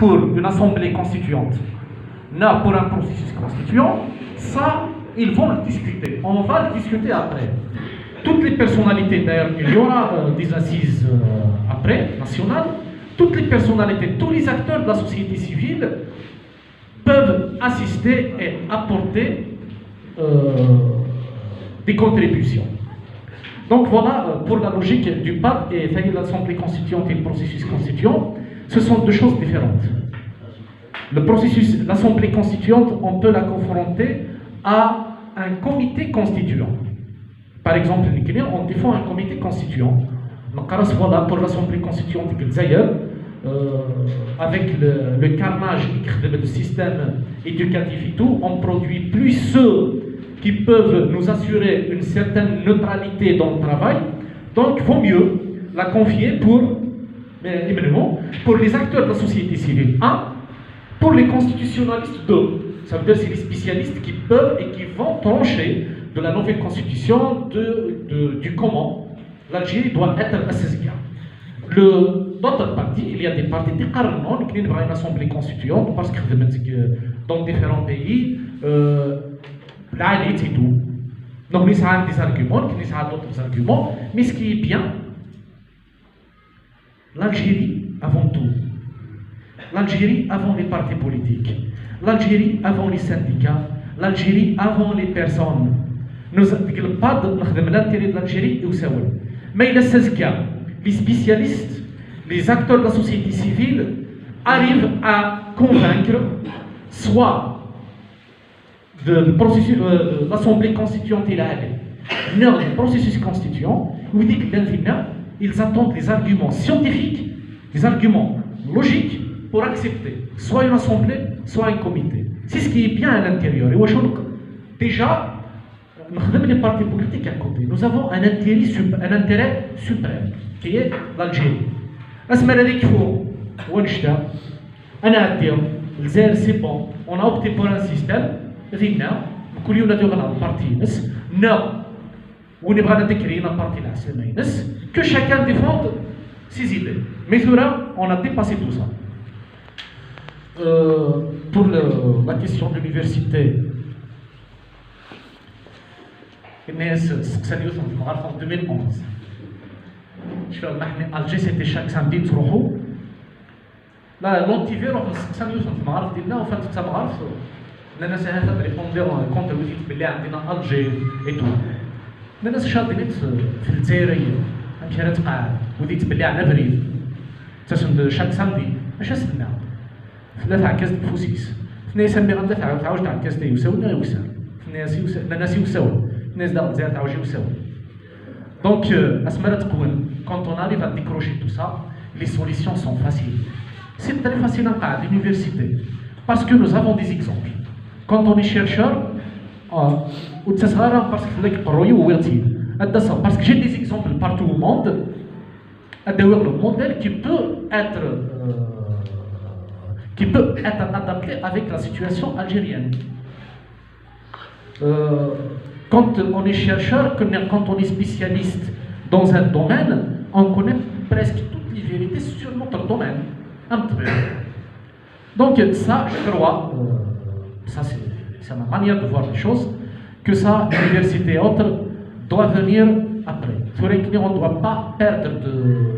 pour une assemblée constituante, ni pour un processus constituant, ça, ils vont le discuter. On va le discuter après. Toutes les personnalités, d'ailleurs, il y aura des assises après, nationales, toutes les personnalités, tous les acteurs de la société civile peuvent assister et apporter des contributions. Donc voilà, pour la logique du PAD et l'Assemblée constituante et le processus constituant, ce sont deux choses différentes. Le processus, l'Assemblée constituante, on peut la confronter à un comité constituant. Par exemple, on défend un comité constituant. Donc voilà, pour l'Assemblée constituante de Zaïre, avec le carnage du système éducatif et tout, on produit plus ceux qui peuvent nous assurer une certaine neutralité dans le travail. Donc, il vaut mieux la confier pour les acteurs de la société civile. Un, pour les constitutionnalistes. Deux, ça veut dire c'est les spécialistes qui peuvent et qui vont trancher de la nouvelle constitution, du comment l'Algérie doit être assaisie. D'autres partis, il y a des partis qui ont une assemblée constituante parce que dans différents pays, là, il est tout. Donc, il y a des arguments, il y a d'autres arguments, mais ce qui est bien, l'Algérie avant tout, l'Algérie avant les partis politiques, l'Algérie avant les syndicats, l'Algérie avant les personnes. Nous n'avons pas l'intérêt de l'Algérie, mais il y a 16 cas. Les spécialistes, les acteurs de la société civile arrivent à convaincre soit de l'Assemblée constituante et le processus constituant, où ils attendent des arguments scientifiques, des arguments logiques pour accepter soit une assemblée, soit un comité. C'est ce qui est bien à l'intérieur. Déjà, les partis politiques à côté, nous avons un intérêt suprême, qui est l'Algérie. C'est bon, on a opté pour un système, que chacun défende ses idées. Mais on a dépassé tout ça. Pour la question de l'université, en 2011, Alger c'était chaque samedi تروحوا لا لونتيفي روح نسقسم يوصل في المعارف ديالنا وفات حتى معارف الناس هذا ريبوندير كونت وديت باللي عندنا الجي اي تو الناس شاطين في الجزائريه فهمتي راه تقاعد وديت باللي عندنا بريد تسند شاك سامدي اش استنى ثلاثه عكاز الفوسيس اثنين يسمي غنثلاثه تعاوج تاع عكاز يساوي لا يوسع الناس يساوي الناس داك الجزائر تعاوج يساوي دونك اسمرا تكون quand on arrive à décrocher tout ça les solutions sont faciles. C'est très facile à l'université parce que nous avons des exemples. Quand on est chercheur, parce que j'ai des exemples partout au monde, le modèle qui peut être adapté avec la situation algérienne. Quand on est chercheur, quand on est spécialiste dans un domaine, on connaît presque toutes les vérités sur notre domaine. Donc ça, je crois, ça c'est ma manière de voir les choses, que ça, l'université et autres, doit venir après. On ne doit pas perdre de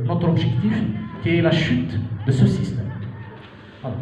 notre objectif, qui est la chute de ce système. Voilà.